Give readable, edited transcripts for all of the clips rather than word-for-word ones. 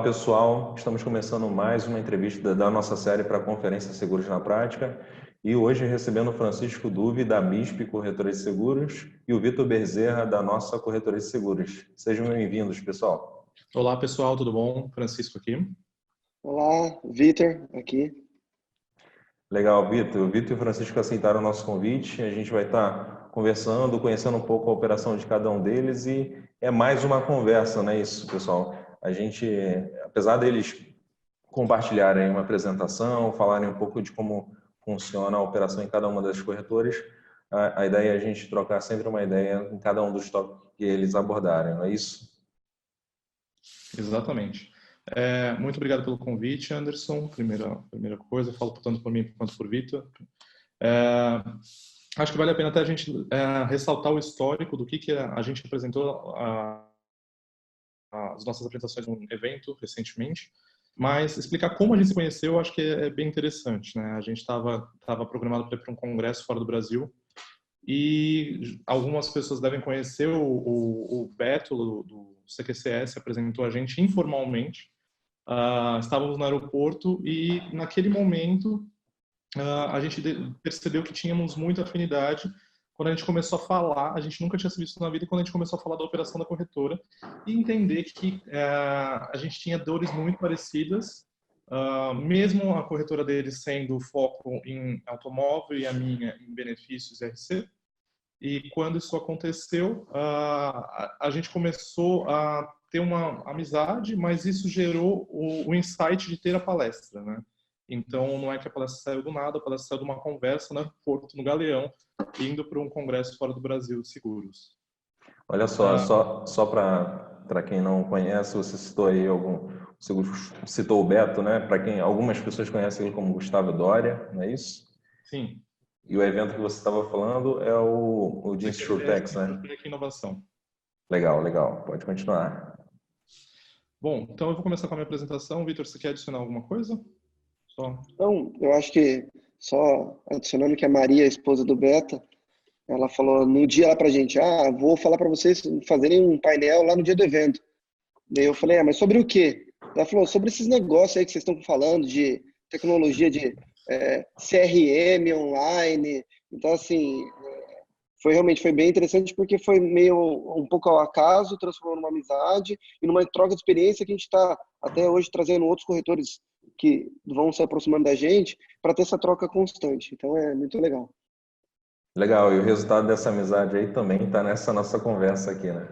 pessoal, estamos começando mais uma entrevista da nossa série para a Conferência Seguros na Prática e hoje recebendo o Francisco Duve da MISP Corretora de Seguros e o Vitor Bezerra da nossa Corretora de Seguros. Sejam bem-vindos, pessoal. Olá, pessoal, tudo bom? Francisco aqui. Olá, Vitor aqui. Legal, Vitor. O Vitor e o Francisco aceitaram o nosso convite. A gente vai estar conversando, conhecendo um pouco a operação de cada um deles e é mais uma conversa, não é isso, pessoal? A gente, apesar deles compartilharem uma apresentação, falarem um pouco de como funciona a operação em cada uma das corretoras, a ideia é a gente trocar sempre uma ideia em cada um dos tópicos que eles abordarem, não é isso? Exatamente. Muito obrigado pelo convite, Anderson. Primeira coisa, falo tanto por mim quanto por Vitor. Acho que vale a pena até a gente ressaltar o histórico do que a gente apresentou as nossas apresentações num evento recentemente, mas explicar como a gente se conheceu, acho que é bem interessante, né? A gente estava programado para ir para um congresso fora do Brasil e algumas pessoas devem conhecer o Beto do CQCS, apresentou a gente informalmente. Estávamos no aeroporto e naquele momento a gente percebeu que tínhamos muita afinidade. Quando a gente começou a falar, a gente nunca tinha se visto na vida, e quando a gente começou a falar da operação da corretora e entender que a gente tinha dores muito parecidas, mesmo a corretora deles sendo foco em automóvel e a minha em benefícios RC. E quando isso aconteceu, a gente começou a ter uma amizade, mas isso gerou o insight de ter a palestra, né? Então, não é que a palestra saiu do nada, a palestra saiu de uma conversa no Porto, no Galeão, indo para um congresso fora do Brasil de seguros. Olha só para quem não conhece, você citou aí você citou o Beto, né? Para quem algumas pessoas conhecem ele como Gustavo Doria, não é isso? Sim. E o evento que você estava falando é o de InsurTech, né? Inovação. Legal. Pode continuar. Bom, então eu vou começar com a minha apresentação. Vitor, você quer adicionar alguma coisa? Então, eu acho que só adicionando que a Maria, a esposa do Beta, ela falou no dia lá pra gente, vou falar para vocês fazerem um painel lá no dia do evento. Daí eu falei, mas sobre o quê? Ela falou, sobre esses negócios aí que vocês estão falando de tecnologia de CRM online. Então, assim, realmente foi bem interessante porque foi meio um pouco ao acaso, transformou numa amizade e numa troca de experiência que a gente está até hoje trazendo outros corretores que vão se aproximando da gente para ter essa troca constante. Então é muito legal. Legal, e o resultado dessa amizade aí também está nessa nossa conversa aqui, né?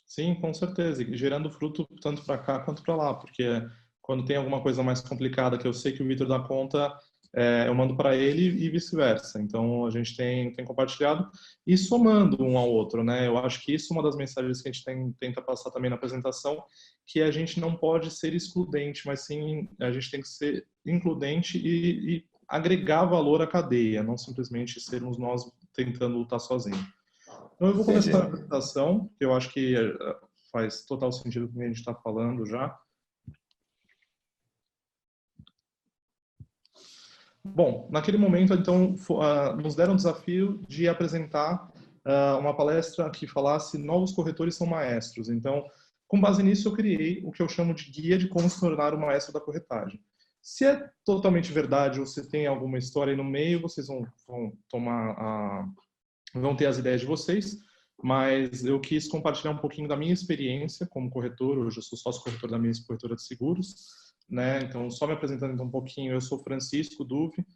Sim, com certeza, e gerando fruto tanto para cá quanto para lá, porque quando tem alguma coisa mais complicada que eu sei que o Vitor dá conta, eu mando para ele e vice-versa. Então a gente tem compartilhado e somando um ao outro, né? Eu acho que isso é uma das mensagens que a gente tenta passar também na apresentação, que a gente não pode ser excludente, mas sim a gente tem que ser includente e agregar valor à cadeia, não simplesmente sermos nós tentando lutar sozinhos. Então eu vou começar a apresentação, que eu acho que faz total sentido com o que a gente está falando já. Bom, naquele momento, então, nos deram o desafio de apresentar uma palestra que falasse novos corretores são maestros. Então, com base nisso, eu criei o que eu chamo de guia de como se tornar o maestro da corretagem. Se é totalmente verdade ou se tem alguma história aí no meio, vocês vão ter as ideias de vocês, mas eu quis compartilhar um pouquinho da minha experiência como corretor. Hoje eu sou sócio corretor da minha corretora de seguros, né? Então, só me apresentando então um pouquinho, eu sou Francisco Duve,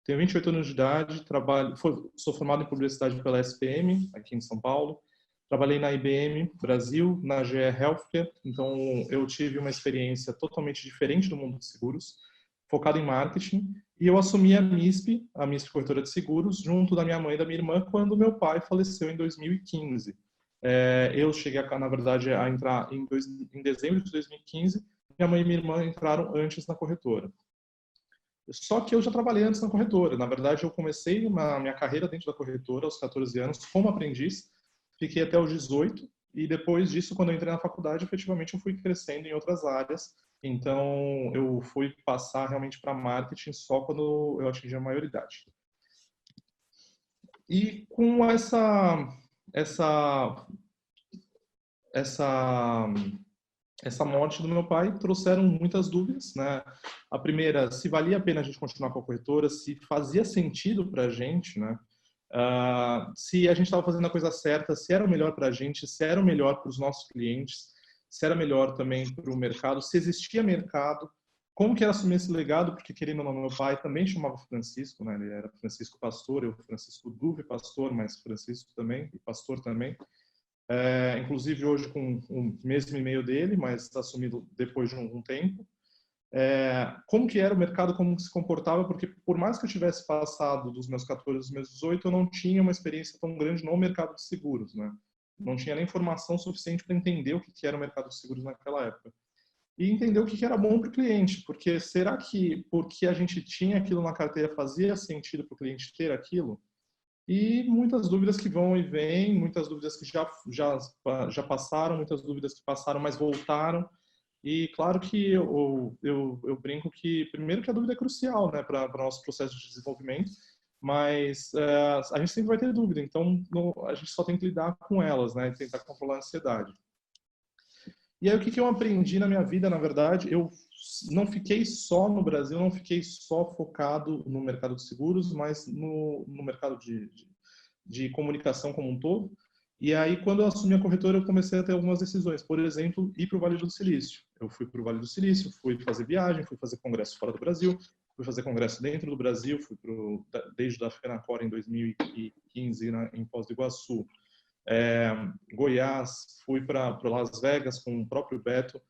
tenho 28 anos de idade, sou formado em publicidade pela SPM, aqui em São Paulo. Trabalhei na IBM Brasil, na GE Healthcare, então eu tive uma experiência totalmente diferente do mundo de seguros, focado em marketing, e eu assumi a MISP Corretora de Seguros, junto da minha mãe e da minha irmã, quando meu pai faleceu em 2015. Eu cheguei, na verdade, a entrar em dezembro de 2015, minha mãe e minha irmã entraram antes na corretora. Só que eu já trabalhei antes na corretora. Na verdade, eu comecei minha carreira dentro da corretora aos 14 anos como aprendiz, fiquei até os 18, e depois disso, quando eu entrei na faculdade, efetivamente eu fui crescendo em outras áreas. Então, eu fui passar realmente para marketing só quando eu atingi a maioridade. E com essa essa morte do meu pai trouxeram muitas dúvidas, né? A primeira, se valia a pena a gente continuar com a corretora, se fazia sentido para a gente, né? Se a gente estava fazendo a coisa certa, se era o melhor para a gente, se era o melhor para os nossos clientes, se era melhor também para o mercado, se existia mercado, como que era assumir esse legado, porque querendo ou não, meu pai também chamava Francisco, né? Ele era Francisco Pastor, eu Francisco Duve Pastor, mas Francisco também, e Pastor também. Inclusive hoje com um mês e meio dele, mas está assumido depois de um tempo. Como que era o mercado, como se comportava, porque por mais que eu tivesse passado dos meus 14 aos meus 18, eu não tinha uma experiência tão grande no mercado de seguros, né? Não tinha nem informação suficiente para entender o que era o mercado de seguros naquela época. E entender o que era bom para o cliente, porque será que porque a gente tinha aquilo na carteira fazia sentido para o cliente ter aquilo? E muitas dúvidas que vão e vêm, muitas dúvidas que já passaram, muitas dúvidas que passaram, mas voltaram. E claro que eu brinco que, primeiro, que a dúvida é crucial, né, para o nosso processo de desenvolvimento, mas a gente sempre vai ter dúvida, então a gente só tem que lidar com elas, né, e tentar controlar a ansiedade. E aí o que eu aprendi na minha vida, na verdade, eu não fiquei só no Brasil, não fiquei só focado no mercado de seguros, mas no mercado de comunicação como um todo. E aí, quando eu assumi a corretora, eu comecei a ter algumas decisões. Por exemplo, ir para o Vale do Silício. Eu fui para o Vale do Silício, fui fazer viagem, fui fazer congresso fora do Brasil, fui fazer congresso dentro do Brasil, fui desde a FENACOR em 2015 em Foz do Iguaçu. Goiás, fui para Las Vegas com o próprio Beto.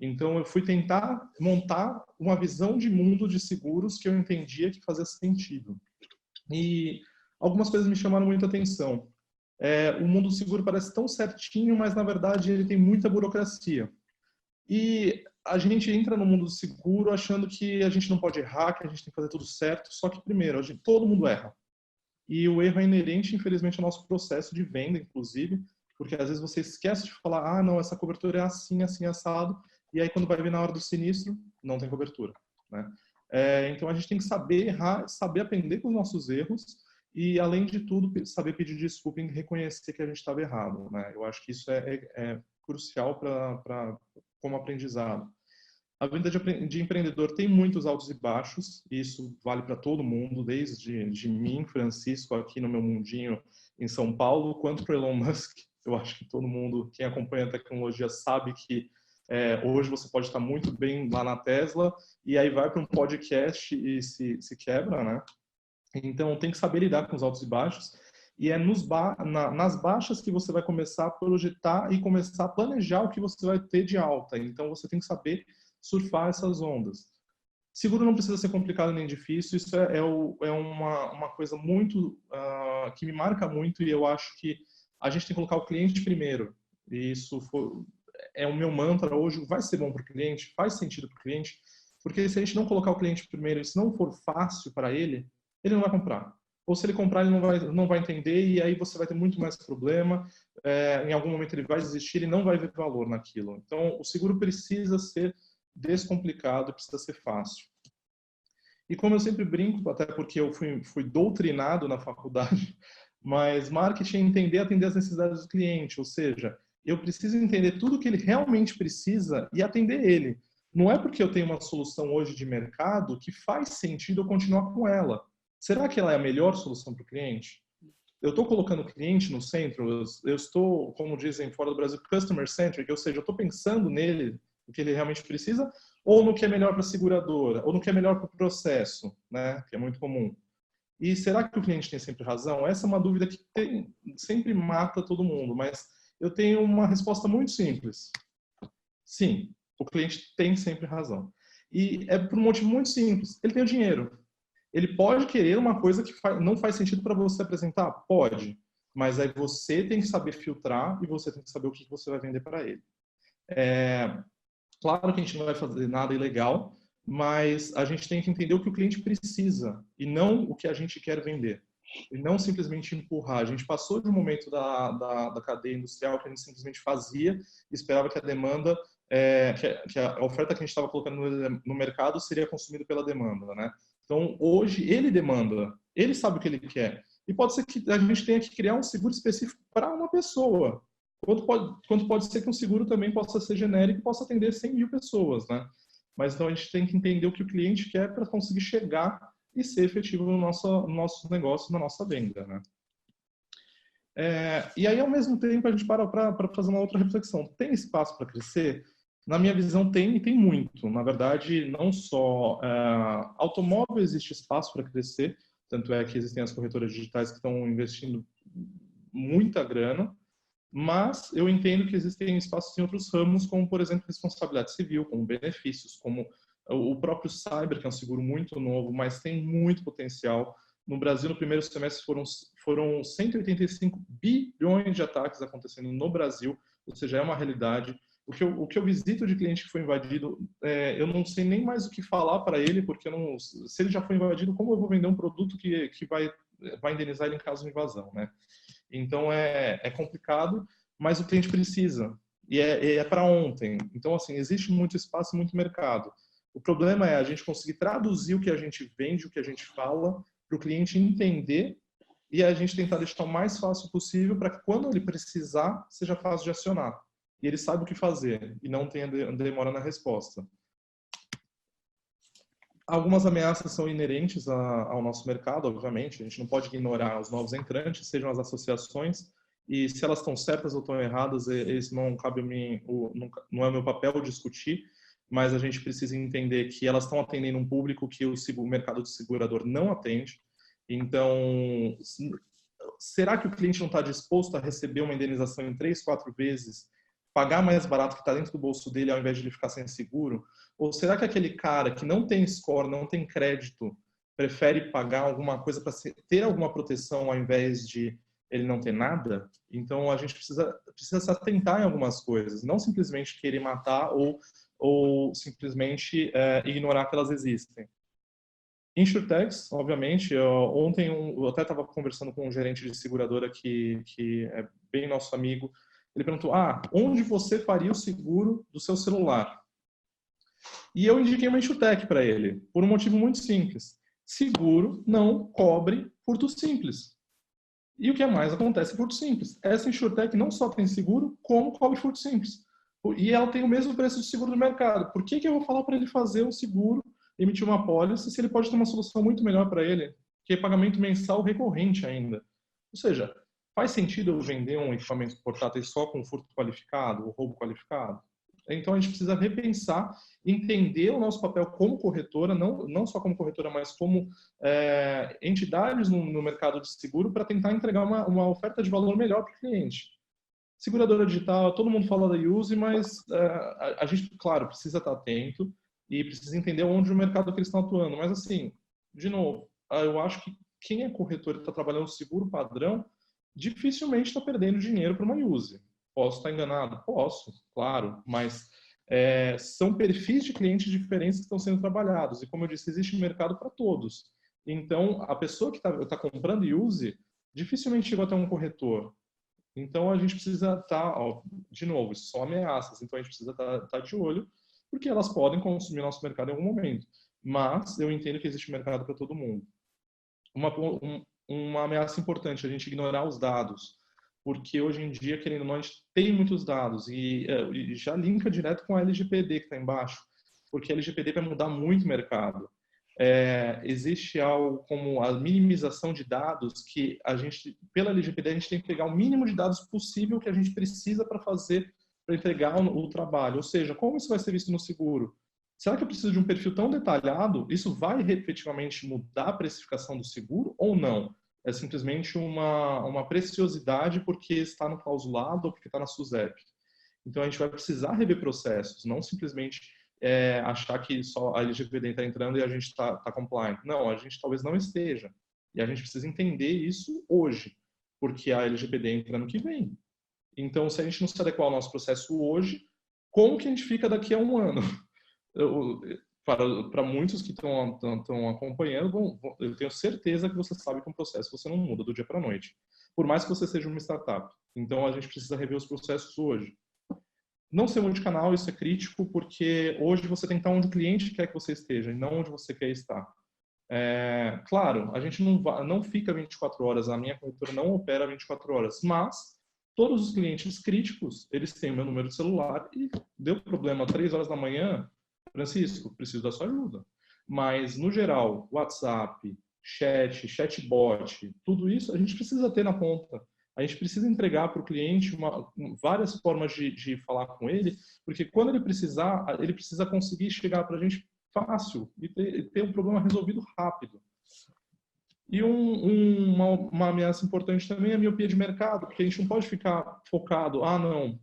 Então, eu fui tentar montar uma visão de mundo de seguros que eu entendia que fazia sentido. E algumas coisas me chamaram muita atenção. O mundo do seguro parece tão certinho, mas, na verdade, ele tem muita burocracia. E a gente entra no mundo do seguro achando que a gente não pode errar, que a gente tem que fazer tudo certo. Só que, primeiro, todo mundo erra. E o erro é inerente, infelizmente, ao nosso processo de venda, inclusive, porque às vezes você esquece de falar, não, essa cobertura é assim, assim, assado, e aí quando vai vir na hora do sinistro, não tem cobertura, né? Então a gente tem que saber errar, saber aprender com os nossos erros e, além de tudo, saber pedir desculpa e reconhecer que a gente estava errado, né? Eu acho que isso é crucial como aprendizado. A vida de empreendedor tem muitos altos e baixos, e isso vale para todo mundo, desde mim, Francisco, aqui no meu mundinho em São Paulo, quanto para Elon Musk. Eu acho que todo mundo, quem acompanha a tecnologia, sabe que hoje você pode estar muito bem lá na Tesla, e aí vai para um podcast e se quebra, né? Então, tem que saber lidar com os altos e baixos, e é nas baixas que você vai começar a projetar e começar a planejar o que você vai ter de alta. Então, você tem que saber surfar essas ondas. Seguro não precisa ser complicado nem difícil, isso é uma coisa muito que me marca muito, e eu acho que a gente tem que colocar o cliente primeiro. E isso é o meu mantra hoje, vai ser bom para o cliente, faz sentido para o cliente, porque se a gente não colocar o cliente primeiro e se não for fácil para ele não vai comprar. Ou se ele comprar, ele não vai entender, e aí você vai ter muito mais problema. Em algum momento ele vai desistir, ele não vai ver valor naquilo. Então, o seguro precisa ser descomplicado, precisa ser fácil. E como eu sempre brinco, até porque eu fui doutrinado na faculdade, mas marketing é entender, atender as necessidades do cliente, ou seja, eu preciso entender tudo que ele realmente precisa e atender ele. Não é porque eu tenho uma solução hoje de mercado que faz sentido eu continuar com ela. Será que ela é a melhor solução para o cliente? Eu estou colocando o cliente no centro, eu estou, como dizem fora do Brasil, customer centric, ou seja, eu estou pensando nele, o que ele realmente precisa, ou no que é melhor para a seguradora, ou no que é melhor para o processo, né, que é muito comum. E será que o cliente tem sempre razão? Essa é uma dúvida que sempre mata todo mundo, mas eu tenho uma resposta muito simples. Sim, o cliente tem sempre razão. E é por um motivo muito simples. Ele tem o dinheiro. Ele pode querer uma coisa que não faz sentido para você apresentar? Pode. Mas aí você tem que saber filtrar e você tem que saber o que você vai vender para ele. Claro que a gente não vai fazer nada ilegal, mas a gente tem que entender o que o cliente precisa e não o que a gente quer vender. E não simplesmente empurrar. A gente passou de um momento da cadeia industrial que a gente simplesmente fazia e esperava que a demanda, que a oferta que a gente estava colocando no mercado seria consumida pela demanda, né? Então, hoje, ele demanda, ele sabe o que ele quer. E pode ser que a gente tenha que criar um seguro específico para uma pessoa. quanto pode ser que um seguro também possa ser genérico e possa atender 100 mil pessoas, né? Mas então a gente tem que entender o que o cliente quer para conseguir chegar e ser efetivo no nosso negócio, na nossa venda, né? E aí, ao mesmo tempo, a gente para fazer uma outra reflexão. Tem espaço para crescer? Na minha visão, tem, e tem muito. Na verdade, não só automóvel existe espaço para crescer, tanto é que existem as corretoras digitais que estão investindo muita grana, mas eu entendo que existem espaços em outros ramos, como, por exemplo, responsabilidade civil, como benefícios, como o próprio cyber, que é um seguro muito novo, mas tem muito potencial. No Brasil, no primeiro semestre, foram 185 bilhões de ataques acontecendo no Brasil, ou seja, é uma realidade. O que eu visito de cliente que foi invadido, eu não sei nem mais o que falar para ele, porque se ele já foi invadido, como eu vou vender um produto que vai indenizar ele em caso de invasão, né? Então, é complicado, mas o cliente precisa. E é para ontem. Então, assim, existe muito espaço, muito mercado. O problema é a gente conseguir traduzir o que a gente vende, o que a gente fala, para o cliente entender e a gente tentar deixar o mais fácil possível para que quando ele precisar, seja fácil de acionar. E ele saiba o que fazer e não tenha demora na resposta. Algumas ameaças são inerentes ao nosso mercado, obviamente. A gente não pode ignorar os novos entrantes, sejam as associações, e se elas estão certas ou estão erradas, isso não cabe a mim, não é meu papel discutir, mas a gente precisa entender que elas estão atendendo um público que o mercado de segurador não atende. Então, será que o cliente não está disposto a receber uma indenização em 3, 4 vezes, pagar mais barato que está dentro do bolso dele ao invés de ele ficar sem seguro? Ou será que aquele cara que não tem score, não tem crédito, prefere pagar alguma coisa para ter alguma proteção ao invés de ele não ter nada? Então, a gente precisa se atentar em algumas coisas, não simplesmente querer matar ou simplesmente ignorar que elas existem. Insurtechs, obviamente. Ontem eu até estava conversando com um gerente de seguradora que é bem nosso amigo. Ele perguntou, onde você faria o seguro do seu celular? E eu indiquei uma Insurtech para ele, por um motivo muito simples. Seguro não cobre furto simples. E o que mais acontece é furto simples. Essa Insurtech não só tem seguro, como cobre furto simples. E ela tem o mesmo preço de seguro do mercado. Por que eu vou falar para ele fazer um seguro, emitir uma pólice, se ele pode ter uma solução muito melhor para ele, que é pagamento mensal recorrente ainda? Ou seja, faz sentido eu vender um equipamento portátil só com furto qualificado, ou roubo qualificado? Então, a gente precisa repensar, entender o nosso papel como corretora, não só como corretora, mas como entidades no mercado de seguro, para tentar entregar uma oferta de valor melhor para o cliente. Seguradora digital, todo mundo fala da Use, mas a gente, claro, precisa estar atento e precisa entender onde o mercado que eles estão atuando. Mas, assim, de novo, eu acho que quem é corretor e está trabalhando seguro padrão, dificilmente está perdendo dinheiro para uma Use. Posso estar enganado? Posso, claro, mas são perfis de clientes diferentes que estão sendo trabalhados. E, como eu disse, existe mercado para todos. Então, a pessoa que está comprando Use dificilmente chegou até um corretor. Então, a gente precisa estar, de novo, isso são ameaças, então a gente precisa estar de olho, porque elas podem consumir nosso mercado em algum momento. Mas eu entendo que existe mercado para todo mundo. Uma ameaça importante, a gente ignorar os dados, porque hoje em dia, querendo ou não, a gente tem muitos dados e já linka direto com a LGPD que está embaixo, porque a LGPD vai mudar muito o mercado. Existe algo como a minimização de dados, que a gente, pela LGPD, a gente tem que pegar o mínimo de dados possível que a gente precisa para entregar o trabalho. Ou seja, como isso vai ser visto no seguro? Será que eu preciso de um perfil tão detalhado? Isso vai efetivamente mudar a precificação do seguro ou não? É simplesmente uma preciosidade porque está no clausulado ou porque está na SUSEP. Então, a gente vai precisar rever processos, não simplesmente achar que só a LGPD está entrando e a gente está compliant. Não, a gente talvez não esteja. E a gente precisa entender isso hoje, porque a LGPD entra no que vem. Então, se a gente não se adequar ao nosso processo hoje, como que a gente fica daqui a um ano? Para muitos que estão acompanhando, eu tenho certeza que você sabe que um processo você não muda do dia para a noite, por mais que você seja uma startup. Então, a gente precisa rever os processos hoje. Não ser multicanal, isso é crítico, porque hoje você tem que estar onde o cliente quer que você esteja e não onde você quer estar. Claro, a gente não fica 24 horas, a minha corretora não opera 24 horas, mas Todos os clientes críticos, eles têm o meu número de celular e deu problema 3 horas da manhã, Francisco, preciso da sua ajuda. Mas, no geral, WhatsApp, chatbot, tudo isso a gente precisa ter na ponta. A gente precisa entregar para o cliente várias formas de falar com ele, porque quando ele precisar, ele precisa conseguir chegar para a gente fácil e ter um problema resolvido rápido. E uma ameaça importante também é a miopia de mercado, porque a gente não pode ficar focado, não,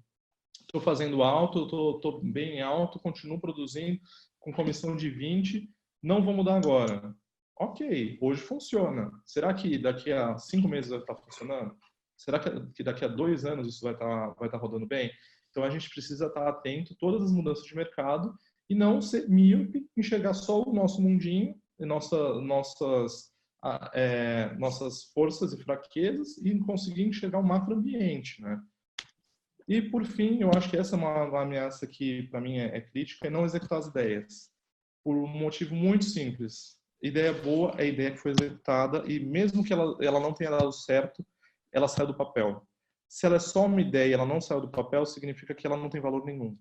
estou fazendo alto, estou bem alto, continuo produzindo com comissão de 20, não vou mudar agora. Ok, hoje funciona. Será que daqui a 5 meses vai estar funcionando? Será que daqui a 2 anos isso vai estar rodando bem? Então a gente precisa estar atento a todas as mudanças de mercado e não ser míope, enxergar só o nosso mundinho, nossas forças e fraquezas e conseguir enxergar o macroambiente, né? E, por fim, eu acho que essa é uma ameaça que, para mim, é crítica, é não executar as ideias. Por um motivo muito simples. Ideia boa é a ideia que foi executada e, mesmo que ela não tenha dado certo, ela saiu do papel. Se ela é só uma ideia e ela não saiu do papel, significa que ela não tem valor nenhum.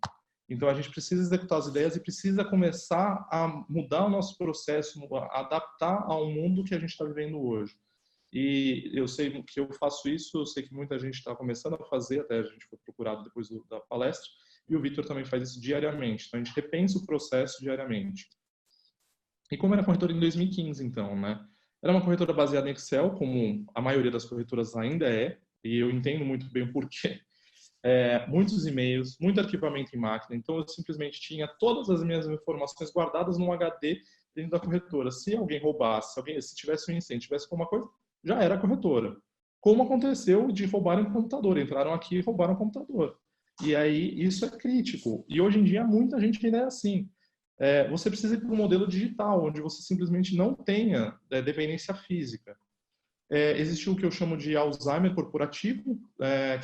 Então, a gente precisa executar as ideias e precisa começar a mudar o nosso processo, a adaptar ao mundo que a gente está vivendo hoje. E eu sei que eu faço isso, eu sei que muita gente está começando a fazer, até a gente foi procurado depois da palestra, e o Vitor também faz isso diariamente. Então, a gente repensa o processo diariamente. E como era corretora em 2015, então, né? Era uma corretora baseada em Excel, como a maioria das corretoras ainda é, e eu entendo muito bem o porquê. Muitos e-mails, muito arquivamento em máquina, então eu simplesmente tinha todas as minhas informações guardadas num HD dentro da corretora. Se alguém roubasse, se tivesse um incêndio, tivesse alguma coisa, já era a corretora. Como aconteceu de roubarem o computador, entraram aqui e roubaram o computador. E aí isso é crítico. E hoje em dia muita gente ainda é assim. Você precisa ir para um modelo digital, onde você simplesmente não tenha dependência física. Existe o que eu chamo de Alzheimer corporativo,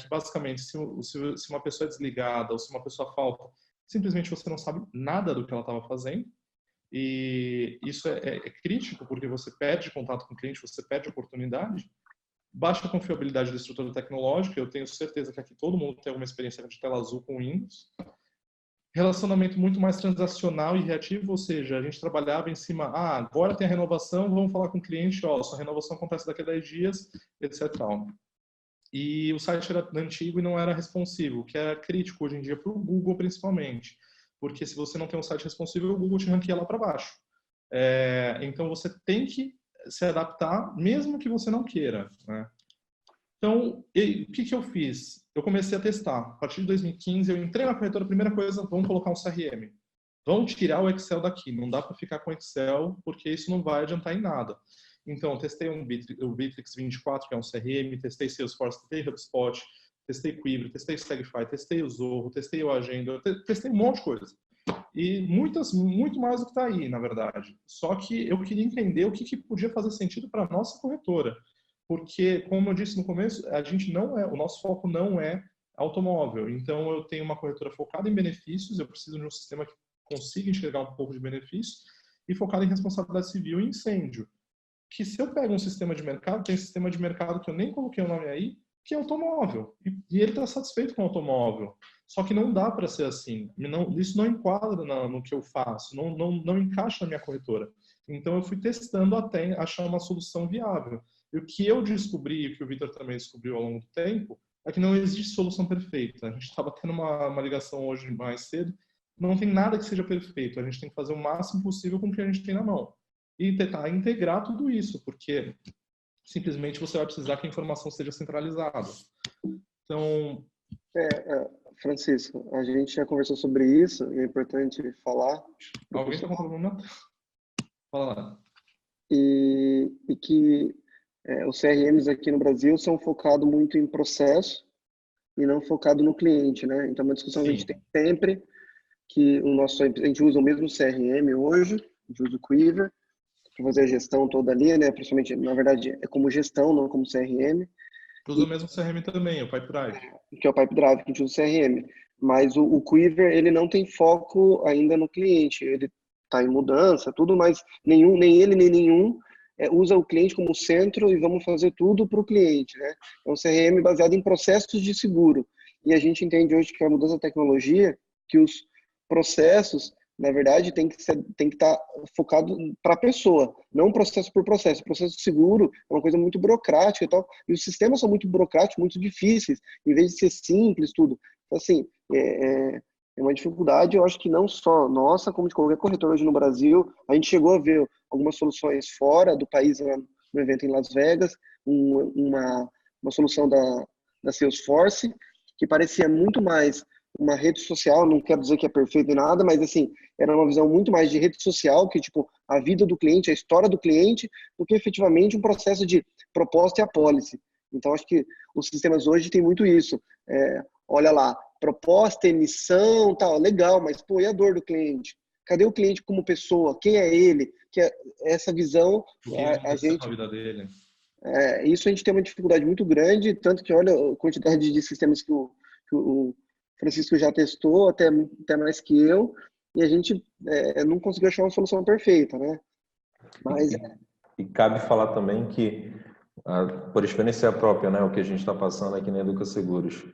que basicamente, se uma pessoa é desligada ou se uma pessoa falta, simplesmente você não sabe nada do que ela estava fazendo. E isso é crítico, porque você perde contato com o cliente, você perde oportunidade. Baixa confiabilidade da estrutura tecnológica, eu tenho certeza que aqui todo mundo tem alguma experiência de tela azul com Windows. Relacionamento muito mais transacional e reativo, ou seja, a gente trabalhava em cima, agora tem a renovação, vamos falar com o cliente, sua renovação acontece daqui a 10 dias, etc. E o site era antigo e não era responsivo, o que é crítico hoje em dia para o Google principalmente, porque se você não tem um site responsivo, o Google te ranqueia lá para baixo. Então você tem que se adaptar, mesmo que você não queira, né? Então, o que eu fiz? Eu comecei a testar. A partir de 2015, eu entrei na corretora, a primeira coisa, vamos colocar um CRM. Vamos tirar o Excel daqui. Não dá para ficar com Excel, porque isso não vai adiantar em nada. Então, eu testei o Bitrix 24, que é um CRM, testei Salesforce, testei HubSpot, testei Quiver, testei Segify, testei o Zorro, testei o Agenda, testei um monte de coisa. E muito mais do que está aí, na verdade. Só que eu queria entender o que podia fazer sentido para a nossa corretora. Porque, como eu disse no começo, o nosso foco não é automóvel. Então, eu tenho uma corretora focada em benefícios, eu preciso de um sistema que consiga enxergar um pouco de benefício, e focado em responsabilidade civil e incêndio. Que se eu pego um sistema de mercado, tem sistema de mercado que eu nem coloquei o nome aí, que é automóvel. E ele está satisfeito com o automóvel. Só que não dá para ser assim. Isso não enquadra no que eu faço, não encaixa na minha corretora. Então, eu fui testando até achar uma solução viável. E o que eu descobri, e o que o Vitor também descobriu ao longo do tempo, é que não existe solução perfeita. A gente estava tendo uma ligação hoje mais cedo, não tem nada que seja perfeito. A gente tem que fazer o máximo possível com o que a gente tem na mão. E tentar integrar tudo isso, porque simplesmente você vai precisar que a informação seja centralizada. Então... Francisco, a gente já conversou sobre isso e é importante falar. Alguém está com problema? Fala lá. E que os CRMs aqui no Brasil são focados muito em processo e não focado no cliente, né? Então, é uma discussão que a gente tem sempre, que a gente usa o mesmo CRM hoje, a gente usa o Quiver, para fazer a gestão toda ali, né? Principalmente, na verdade, é como gestão, não como CRM. Eu uso o mesmo CRM também, o Pipedrive. Que é o Pipedrive, que a gente usa o CRM. Mas o Quiver, ele não tem foco ainda no cliente. Ele está em mudança, tudo, mas nem ele nem nenhum usa o cliente como centro e vamos fazer tudo para o cliente, né? É um CRM baseado em processos de seguro. E a gente entende hoje que a mudança da tecnologia, que os processos, na verdade, tem que estar focado para a pessoa, não processo por processo. O processo de seguro é uma coisa muito burocrática e tal, e os sistemas são muito burocráticos, muito difíceis, em vez de ser simples, tudo. Então, assim, é uma dificuldade, eu acho que não só nossa, como de qualquer corretor hoje no Brasil. A gente chegou a ver algumas soluções fora do país, lá no evento em Las Vegas, uma solução da Salesforce, que parecia muito mais uma rede social, não quero dizer que é perfeito em nada, mas assim, era uma visão muito mais de rede social, que tipo, a vida do cliente, a história do cliente, do que efetivamente um processo de proposta e apólice. Então, acho que os sistemas hoje têm muito isso. Olha lá, proposta, emissão, tal, legal, mas pô, e a dor do cliente? Cadê o cliente como pessoa? Quem é ele? Que é essa visão, O que aconteceu com a vida dele? Isso a gente tem uma dificuldade muito grande, tanto que olha a quantidade de sistemas que o Francisco já testou, até mais que eu, e a gente não conseguiu achar uma solução perfeita, né? Mas E cabe falar também que, por experiência própria, né, o que a gente está passando aqui na Educa Seguros,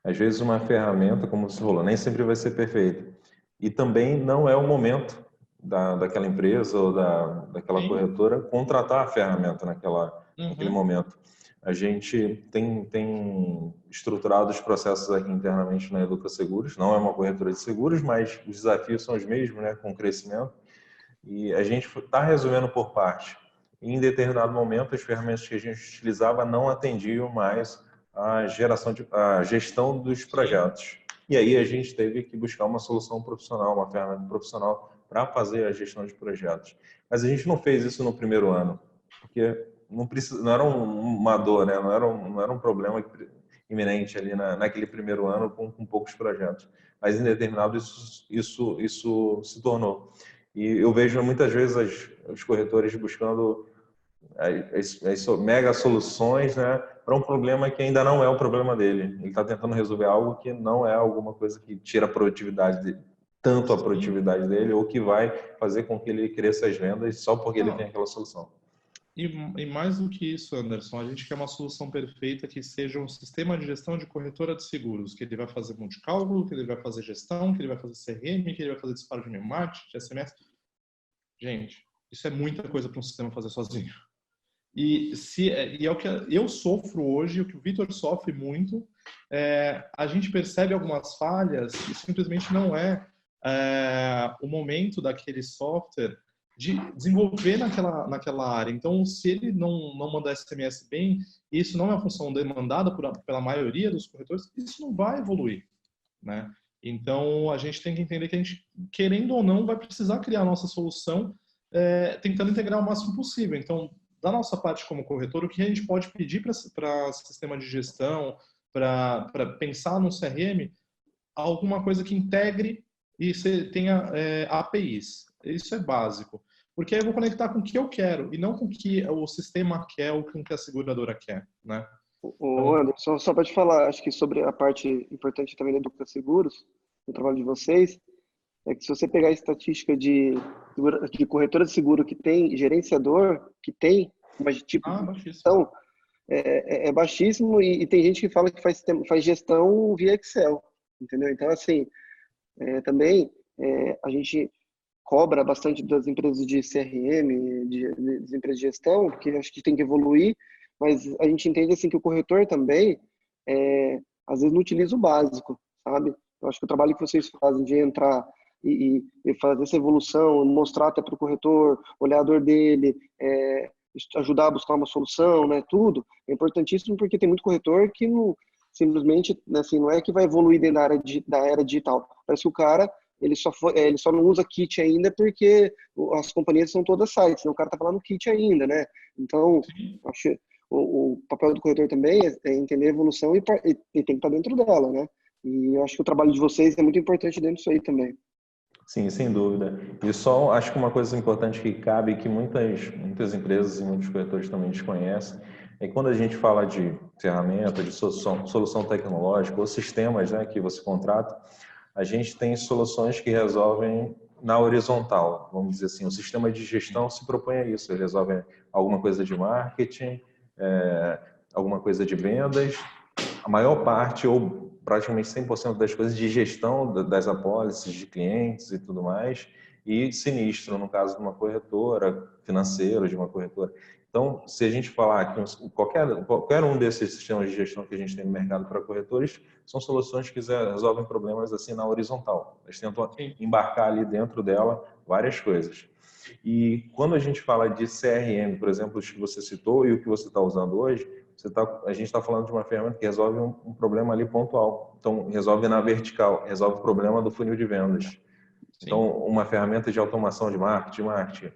às vezes uma ferramenta, como você falou, nem sempre vai ser perfeita. E também não é o momento daquela empresa ou daquela corretora contratar a ferramenta naquele momento. A gente tem estruturado os processos aqui internamente na Educa Seguros, não é uma corretora de seguros, mas os desafios são os mesmos, né, com o crescimento. E a gente está resolvendo por parte. E em determinado momento, as ferramentas que a gente utilizava não atendiam mais a gestão dos projetos. E aí a gente teve que buscar uma solução profissional, uma ferramenta profissional para fazer a gestão de projetos. Mas a gente não fez isso no primeiro ano, porque não era uma dor, né? Não era um problema iminente ali naquele primeiro ano com poucos projetos. Mas em determinado isso se tornou. E eu vejo muitas vezes os corretores buscando as mega soluções, né, para um problema que ainda não é o problema dele. Ele está tentando resolver algo que não é alguma coisa que tira a produtividade dele, tanto a produtividade dele, ou que vai fazer com que ele cresça as vendas só porque ele tem aquela solução. E mais do que isso, Anderson, a gente quer uma solução perfeita que seja um sistema de gestão de corretora de seguros, que ele vai fazer multicálculo, que ele vai fazer gestão, que ele vai fazer CRM, que ele vai fazer disparo de e-mail marketing, de SMS. Gente, isso é muita coisa para um sistema fazer sozinho. E é o que eu sofro hoje, o que o Vitor sofre muito, a gente percebe algumas falhas e simplesmente não é o momento daquele software de desenvolver naquela área. Então, se ele não mandar SMS bem, isso não é uma função demandada pela maioria dos corretores, isso não vai evoluir, né? Então, a gente tem que entender que a gente, querendo ou não, vai precisar criar a nossa solução tentando integrar o máximo possível. Então, da nossa parte como corretor, o que a gente pode pedir para sistema de gestão, para pensar no CRM, alguma coisa que integre e tenha APIs. Isso é básico. Porque aí eu vou conectar com o que eu quero e não com o que o sistema quer ou com o que a seguradora quer, né? O Anderson, só para te falar, acho que sobre a parte importante também da Educa Seguros, do trabalho de vocês, é que se você pegar a estatística de corretora de seguro que tem gerenciador, que tem uma tipo de gestão, é baixíssimo e tem gente que fala que faz gestão via Excel, entendeu? Então, assim, também a gente cobra bastante das empresas de CRM, das empresas de gestão, porque acho que tem que evoluir, mas a gente entende assim que o corretor também, às vezes, não utiliza o básico, sabe? Eu acho que o trabalho que vocês fazem de entrar e fazer essa evolução, mostrar até para o corretor, olhar a dor dele, ajudar a buscar uma solução, né? Tudo é importantíssimo porque tem muito corretor que não, simplesmente, assim, não é que vai evoluir dentro da era digital. Parece que o cara ele só não usa kit ainda porque as companhias são todas sites, né? O cara tá falando kit ainda, né? Então, acho o papel do corretor também é entender a evolução e tem que estar dentro dela, né? E eu acho que o trabalho de vocês é muito importante dentro disso aí também. Sim, sem dúvida. E só acho que uma coisa importante que cabe, que muitas empresas e muitos corretores também desconhecem, é que quando a gente fala de ferramenta, de solução tecnológica ou sistemas, né, que você contrata, a gente tem soluções que resolvem na horizontal, vamos dizer assim, o sistema de gestão se propõe a isso, ele resolve alguma coisa de marketing, alguma coisa de vendas, a maior parte ou praticamente 100% das coisas de gestão das apólices de clientes e tudo mais, e sinistro, no caso de uma corretora, financeiro de uma corretora. Então, se a gente falar que qualquer um desses sistemas de gestão que a gente tem no mercado para corretores, são soluções que resolvem problemas assim na horizontal. Eles tentam embarcar ali dentro dela várias coisas. E quando a gente fala de CRM, por exemplo, os que você citou e o que você está usando hoje, a gente está falando de uma ferramenta que resolve um problema ali pontual. Então, resolve na vertical, resolve o problema do funil de vendas. Sim. Então, uma ferramenta de automação de marketing,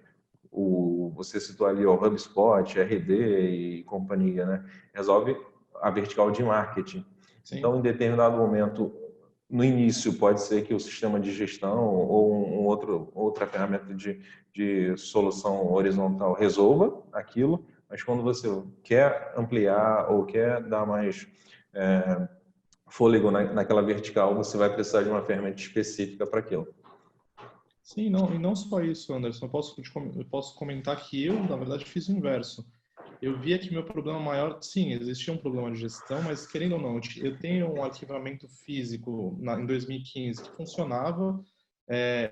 você citou ali o HubSpot, RD e companhia, né? Resolve a vertical de marketing. Sim. Então, em determinado momento, no início, pode ser que o sistema de gestão ou outra ferramenta de solução horizontal resolva aquilo, mas quando você quer ampliar ou quer dar mais fôlego naquela vertical, você vai precisar de uma ferramenta específica para aquilo. Sim, não, e não só isso, Anderson. Eu posso comentar que eu, na verdade, fiz o inverso. Eu via que meu problema maior, sim, existia um problema de gestão, mas querendo ou não, eu tenho um arquivamento físico em 2015 que funcionava,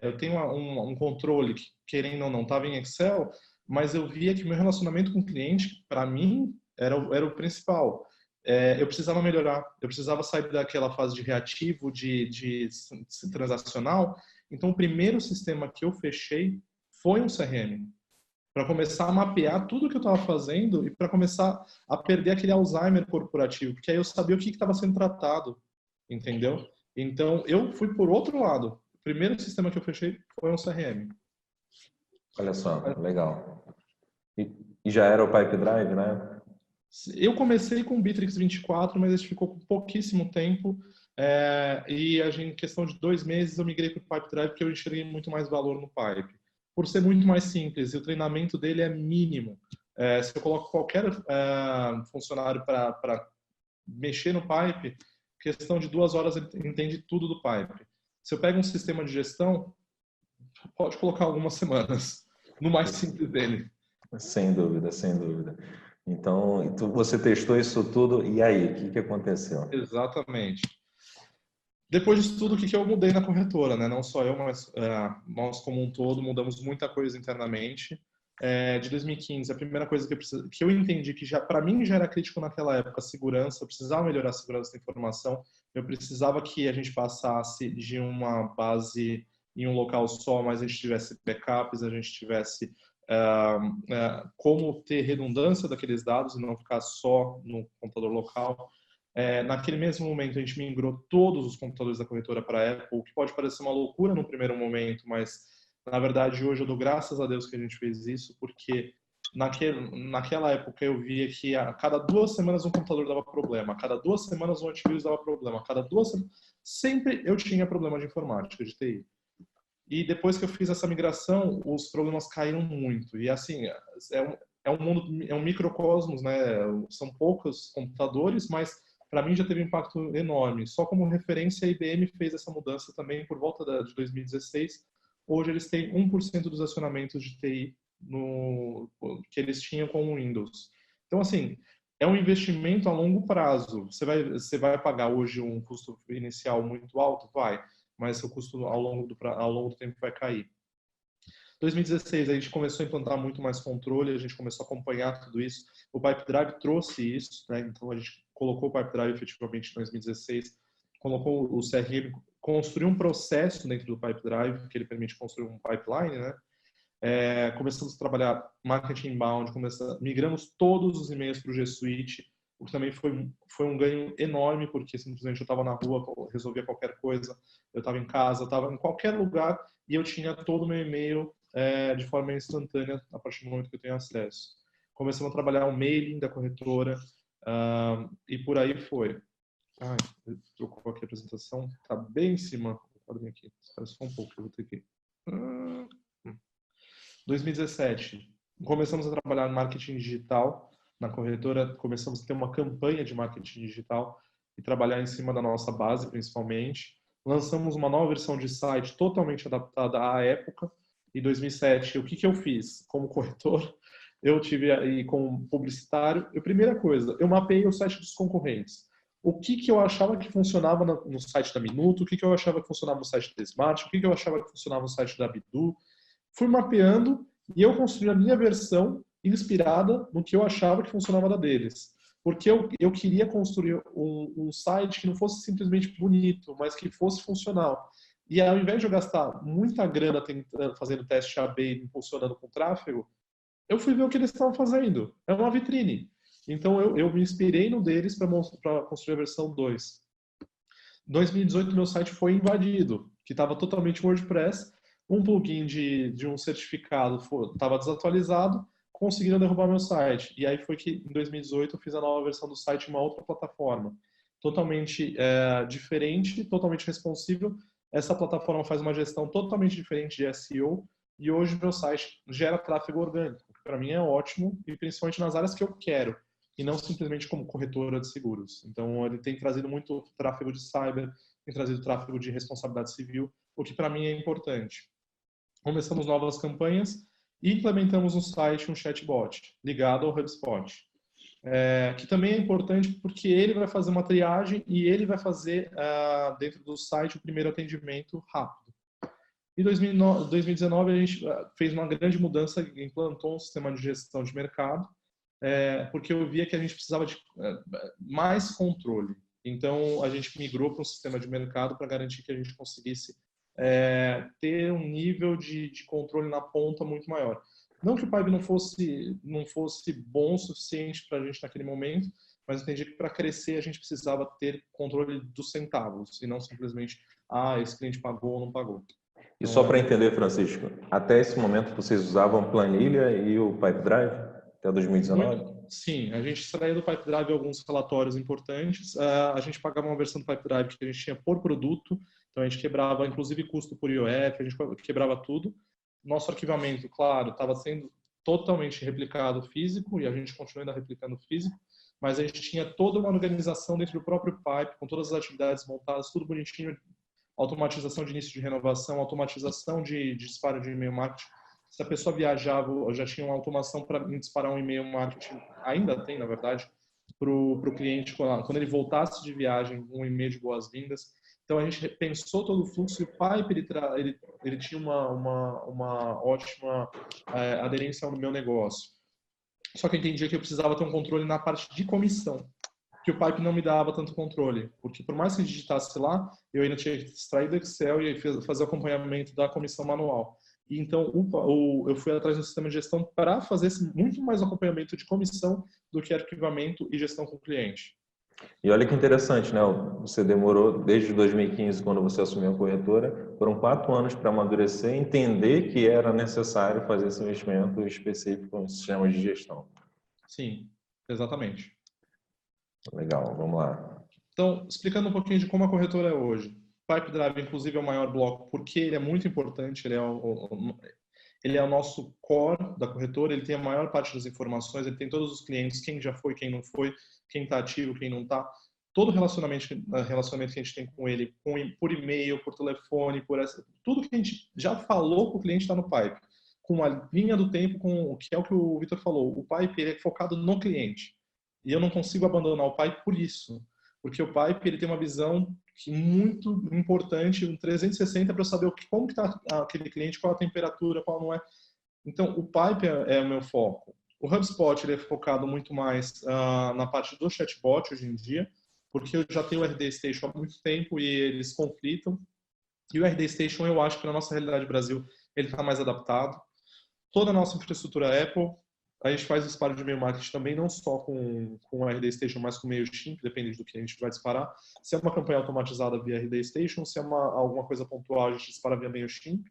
eu tenho um controle que, querendo ou não, estava em Excel, mas eu via que meu relacionamento com o cliente, para mim, era o principal. Eu precisava melhorar, eu precisava sair daquela fase de reativo, de transacional. Então, o primeiro sistema que eu fechei foi um CRM, para começar a mapear tudo que eu estava fazendo e para começar a perder aquele Alzheimer corporativo, porque aí eu sabia o que estava sendo tratado, entendeu? Então, eu fui por outro lado. O primeiro sistema que eu fechei foi um CRM. Olha só, legal. E já era o Pipedrive, né? Eu comecei com o Bittrex 24, mas a gente ficou com pouquíssimo tempo. E em questão de 2 meses eu migrei para o Pipedrive porque eu enxerguei muito mais valor no Pipe. Por ser muito mais simples e o treinamento dele é mínimo. Se eu coloco qualquer funcionário para mexer no Pipe, questão de 2 horas ele entende tudo do Pipe. Se eu pego um sistema de gestão, pode colocar algumas semanas, no mais simples dele. Sem dúvida, sem dúvida. Então, você testou isso tudo e aí, o que aconteceu? Exatamente. Depois disso tudo, o que eu mudei na corretora, né? Não só eu, mas nós como um todo mudamos muita coisa internamente. De 2015, a primeira coisa que eu entendi que para mim já era crítico naquela época, a segurança, eu precisava melhorar a segurança da informação, eu precisava que a gente passasse de uma base em um local só, mas a gente tivesse backups, a gente tivesse como ter redundância daqueles dados e não ficar só no computador local. Naquele mesmo momento, a gente migrou todos os computadores da corretora para a Apple, o que pode parecer uma loucura no primeiro momento, mas, na verdade, hoje eu dou graças a Deus que a gente fez isso, porque naquela época eu via que a cada 2 semanas um computador dava problema, a cada 2 semanas um antivírus dava problema, a cada 2 semanas... Sempre eu tinha problema de informática, de TI. E depois que eu fiz essa migração, os problemas caíram muito. E, assim, é um mundo, é um microcosmos, né? São poucos computadores, mas para mim já teve um impacto enorme. Só como referência, a IBM fez essa mudança também por volta de 2016. Hoje eles têm 1% dos acionamentos de TI que eles tinham com o Windows. Então, assim, é um investimento a longo prazo. Você vai pagar hoje um custo inicial muito alto? Vai. Mas o custo ao longo do tempo vai cair. Em 2016, a gente começou a implantar muito mais controle, a gente começou a acompanhar tudo isso. O Pipedrive trouxe isso, né? Então a gente colocou o Pipedrive efetivamente em 2016, colocou o CRM, construiu um processo dentro do Pipedrive, que ele permite construir um pipeline, né? Começamos a trabalhar marketing inbound, migramos todos os e-mails para o G Suite, o que também foi um ganho enorme, porque simplesmente eu estava na rua, resolvia qualquer coisa, eu estava em casa, eu estava em qualquer lugar e eu tinha todo o meu e-mail de forma instantânea a partir do momento que eu tenho acesso. Começamos a trabalhar o mailing da corretora e por aí foi. Trocou aqui a apresentação, está bem em cima. Pode vir aqui, espera só um pouco, eu vou ter que... 2017, começamos a trabalhar em marketing digital na corretora, começamos a ter uma campanha de marketing digital e trabalhar em cima da nossa base, principalmente. lançamos uma nova versão de site totalmente adaptada à época. Em 2007, o que eu fiz como corretor? Eu tive aí como publicitário. A primeira coisa, eu mapeei o site dos concorrentes. O que eu achava que funcionava no site da Minuto, o que eu achava que funcionava no site da Smart, o que eu achava que funcionava no site da Bidu. Fui mapeando e eu construí a minha versão inspirada no que eu achava que funcionava da deles. Porque eu queria construir um site que não fosse simplesmente bonito, mas que fosse funcional. E ao invés de eu gastar muita grana fazendo teste A/B e impulsionando com tráfego, eu fui ver o que eles estavam fazendo. É uma vitrine. Então eu me inspirei no deles para construir a versão 2. Em 2018, meu site foi invadido, que estava totalmente WordPress. Um plugin de um certificado estava desatualizado, conseguiram derrubar meu site. E aí foi que, em 2018, eu fiz a nova versão do site em uma outra plataforma. Totalmente diferente, totalmente responsível. Essa plataforma faz uma gestão totalmente diferente de SEO. E hoje meu site gera tráfego orgânico, que para mim é ótimo, e principalmente nas áreas que eu quero, e não simplesmente como corretora de seguros. Então, ele tem trazido muito tráfego de cyber, tem trazido tráfego de responsabilidade civil, o que para mim é importante. Começamos novas campanhas e implementamos no site um chatbot ligado ao HubSpot, que também é importante porque ele vai fazer uma triagem e ele vai fazer dentro do site o primeiro atendimento rápido. Em 2019 a gente fez uma grande mudança, implantou um sistema de gestão de mercado, porque eu via que a gente precisava de mais controle. Então a gente migrou para um sistema de mercado para garantir que a gente conseguisse ter um nível de controle na ponta muito maior. Não que o Pipe não fosse bom o suficiente para a gente naquele momento, mas entendi que para crescer a gente precisava ter controle dos centavos e não simplesmente, esse cliente pagou ou não pagou. E só para entender, Francisco, até esse momento vocês usavam planilha e o Pipedrive? Até 2019? Sim, a gente extraía do Pipedrive alguns relatórios importantes. A gente pagava uma versão do Pipedrive que a gente tinha por produto, então a gente quebrava inclusive custo por IOF, a gente quebrava tudo. Nosso arquivamento, claro, estava sendo totalmente replicado físico e a gente continua ainda replicando físico, mas a gente tinha toda uma organização dentro do próprio Pipe, com todas as atividades montadas, tudo bonitinho, automatização de início de renovação, automatização de disparo de e-mail marketing. Se a pessoa viajava, eu já tinha uma automação para disparar um e-mail marketing, ainda tem, na verdade, para o cliente, quando ele voltasse de viagem, um e-mail de boas-vindas. Então, a gente pensou todo o fluxo e o Pipe, ele tinha uma ótima aderência ao meu negócio. Só que eu entendia que eu precisava ter um controle na parte de comissão, que o Pipe não me dava tanto controle, porque por mais que eu digitasse lá, eu ainda tinha que extrair do Excel e fazer o acompanhamento da comissão manual. E então, eu fui atrás do sistema de gestão para fazer muito mais acompanhamento de comissão do que arquivamento e gestão com o cliente. E olha que interessante, né? Você demorou desde 2015, quando você assumiu a corretora, foram 4 anos para amadurecer e entender que era necessário fazer esse investimento específico em sistemas de gestão. Sim, exatamente. Legal, vamos lá. Então, explicando um pouquinho de como a corretora é hoje. Pipedrive, inclusive, é o maior bloco porque ele é muito importante, ele é o nosso core da corretora, ele tem a maior parte das informações, ele tem todos os clientes, quem já foi, quem não foi, quem está ativo, quem não está. Todo relacionamento que a gente tem com ele, por e-mail, por telefone, tudo que a gente já falou com o cliente está no Pipe. Com a linha do tempo, com o que é o que o Vitor falou. O Pipe ele é focado no cliente. E eu não consigo abandonar o Pipe por isso. Porque o Pipe ele tem uma visão muito importante, um 360 para eu saber como que está aquele cliente, qual a temperatura, qual não é. Então, o Pipe é o meu foco. O HubSpot ele é focado muito mais na parte do chatbot hoje em dia, porque eu já tenho o RD Station há muito tempo e eles conflitam. E o RD Station, eu acho que na nossa realidade Brasil, ele está mais adaptado. Toda a nossa infraestrutura Apple, a gente faz disparo de e-mail marketing também, não só com o RD Station, mas com o MailChimp, depende do que a gente vai disparar. Se é uma campanha automatizada via RD Station, se é alguma coisa pontual, a gente dispara via MailChimp.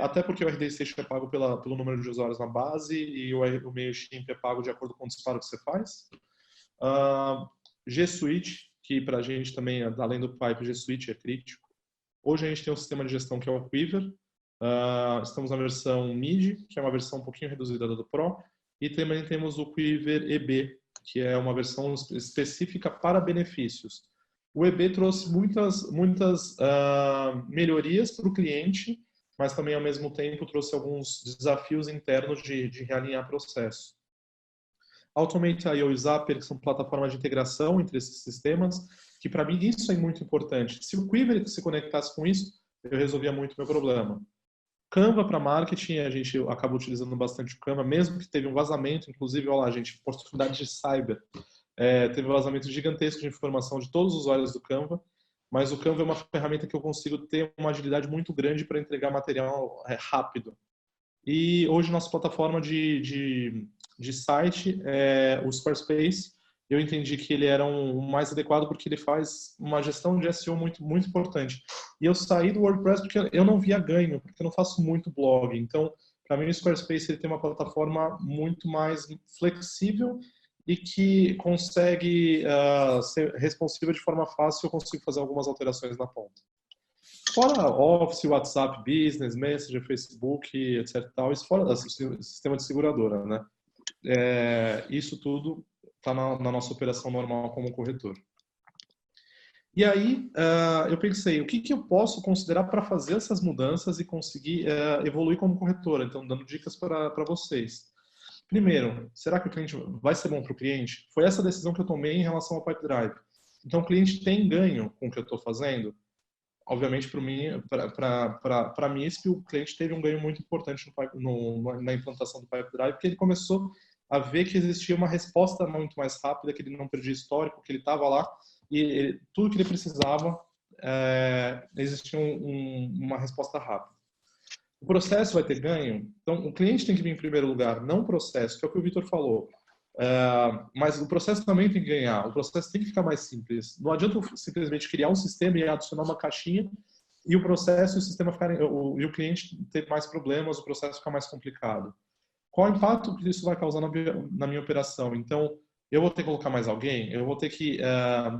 Até porque o RD Station é pago pelo número de usuários na base e o MailChimp é pago de acordo com o disparo que você faz. G Suite, que para a gente também, além do Pipe, G Suite é crítico. Hoje a gente tem um sistema de gestão que é o Quiver. Estamos na versão Mid, que é uma versão um pouquinho reduzida do Pro. E também temos o Quiver EB, que é uma versão específica para benefícios. O EB trouxe muitas melhorias para o cliente, mas também, ao mesmo tempo, trouxe alguns desafios internos de realinhar processo. Automate.io e Zapier, que são plataformas de integração entre esses sistemas, que para mim isso é muito importante. Se o Quiver se conectasse com isso, eu resolvia muito o meu problema. Canva para marketing, a gente acaba utilizando bastante o Canva, mesmo que teve um vazamento, inclusive, olha lá, gente, oportunidade de cyber. Teve um vazamento gigantesco de informação de todos os usuários do Canva, mas o Canva é uma ferramenta que eu consigo ter uma agilidade muito grande para entregar material rápido. E hoje nossa plataforma de site, o Squarespace, eu entendi que ele era o mais adequado porque ele faz uma gestão de SEO muito, muito importante. E eu saí do WordPress porque eu não via ganho, porque eu não faço muito blog. Então, para mim, o Squarespace ele tem uma plataforma muito mais flexível e que consegue ser responsiva de forma fácil. Eu consigo fazer algumas alterações na ponta. Fora Office, WhatsApp, Business, Messenger, Facebook, etc. Isso fora o sistema de seguradora, né? Isso tudo está na nossa operação normal como corretor. E aí, eu pensei, o que eu posso considerar para fazer essas mudanças e conseguir evoluir como corretora? Então, dando dicas para vocês. Primeiro, será que o cliente vai ser bom para o cliente? Foi essa decisão que eu tomei em relação ao Pipedrive. Então, o cliente tem ganho com o que eu estou fazendo? Obviamente, para mim, o cliente teve um ganho muito importante na implantação do Pipedrive, porque ele começou a ver que existia uma resposta muito mais rápida, que ele não perdia histórico, que ele estava lá e tudo que ele precisava, existia uma resposta rápida. O processo vai ter ganho? Então, o cliente tem que vir em primeiro lugar, não o processo, que é o que o Vitor falou. Mas o processo também tem que ganhar, o processo tem que ficar mais simples. Não adianta eu simplesmente criar um sistema e adicionar uma caixinha e o processo e o sistema ficarem, e o cliente ter mais problemas, o processo ficar mais complicado. Qual o impacto que isso vai causar na minha operação? Então, eu vou ter que colocar mais alguém? Eu vou ter que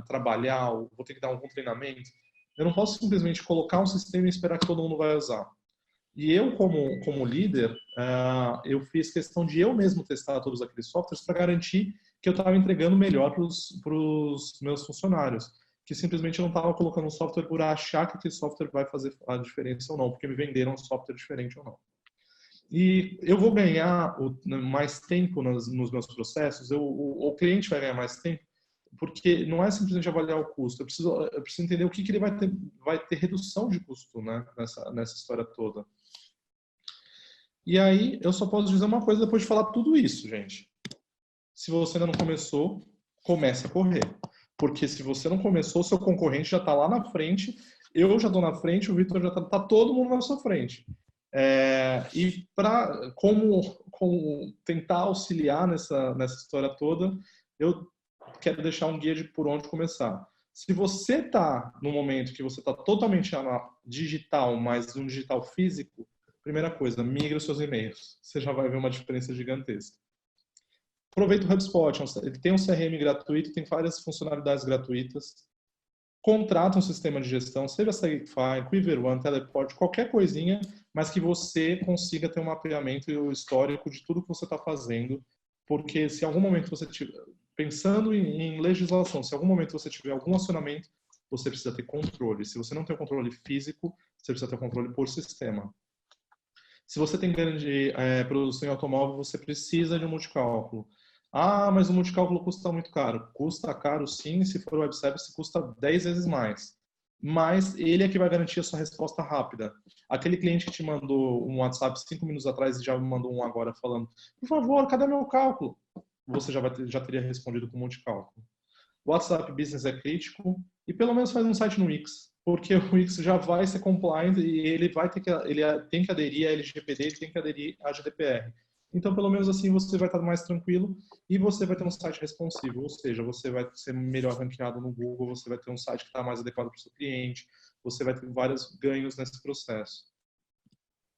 trabalhar? Vou ter que dar algum treinamento? Eu não posso simplesmente colocar um sistema e esperar que todo mundo vai usar. E eu, como líder, eu fiz questão de eu mesmo testar todos aqueles softwares para garantir que eu estava entregando melhor para os meus funcionários. Que simplesmente eu não estava colocando um software por achar que aquele software vai fazer a diferença ou não, porque me venderam um software diferente ou não. E eu vou ganhar mais tempo nos meus processos, o cliente vai ganhar mais tempo, porque não é simplesmente avaliar o custo, eu preciso entender o que ele vai ter redução de custo, né, nessa história toda. E aí, eu só posso dizer uma coisa depois de falar tudo isso, gente. Se você ainda não começou, comece a correr. Porque se você não começou, seu concorrente já está lá na frente, eu já estou na frente, o Vitor já está todo mundo na sua frente. E como tentar auxiliar nessa história toda, eu quero deixar um guia de por onde começar. Se você está no momento que você está totalmente digital, mas um digital físico, primeira coisa, migra os seus e-mails. Você já vai ver uma diferença gigantesca. Aproveita o HubSpot, ele tem um CRM gratuito, tem várias funcionalidades gratuitas. Contrata um sistema de gestão, seja Sagify, Quiver One, Teleport, qualquer coisinha, mas que você consiga ter um mapeamento e o histórico de tudo que você está fazendo, porque se em algum momento você tiver, pensando em legislação, se em algum momento você tiver algum acionamento, você precisa ter controle. Se você não tem o controle físico, você precisa ter o controle por sistema. Se você tem grande produção em automóvel, você precisa de um multicálculo. Ah, mas o multicálculo custa muito caro. Custa caro sim, se for web service custa 10 vezes mais. Mas ele é que vai garantir a sua resposta rápida. Aquele cliente que te mandou um WhatsApp 5 minutos atrás e já me mandou um agora falando, por favor, cadê meu cálculo? Você já teria respondido com multicálculo. O WhatsApp Business é crítico e pelo menos faz um site no Wix, porque o Wix já vai ser compliant e ele tem que aderir à LGPD, ele tem que aderir à GDPR. Então, pelo menos assim, você vai estar mais tranquilo e você vai ter um site responsivo, ou seja, você vai ser melhor ranqueado no Google, você vai ter um site que está mais adequado para o seu cliente, você vai ter vários ganhos nesse processo.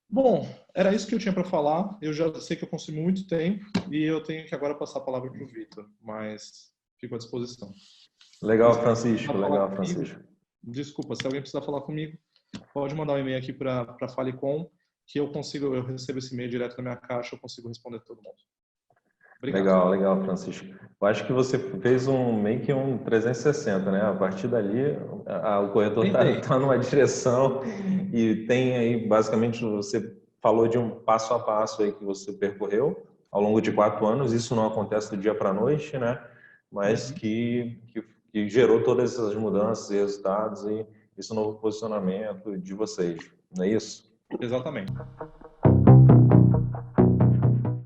Bom, era isso que eu tinha para falar. Eu já sei que eu consumi muito tempo e eu tenho que agora passar a palavra para o Vitor, mas fico à disposição. Legal, Francisco. Legal, Francisco. Desculpa, se alguém precisar falar comigo, pode mandar um e-mail aqui para Falecom, que eu recebo esse e-mail direto na minha caixa, eu consigo responder todo mundo. Obrigado. Legal, legal, Francisco. Eu acho que você fez meio que um 360, né? A partir dali, o corretor está numa direção e tem aí, basicamente, você falou de um passo a passo aí que você percorreu ao longo de 4 anos. Isso não acontece do dia para a noite, né? Mas que gerou todas essas mudanças e resultados e esse novo posicionamento de vocês, não é isso? Exatamente.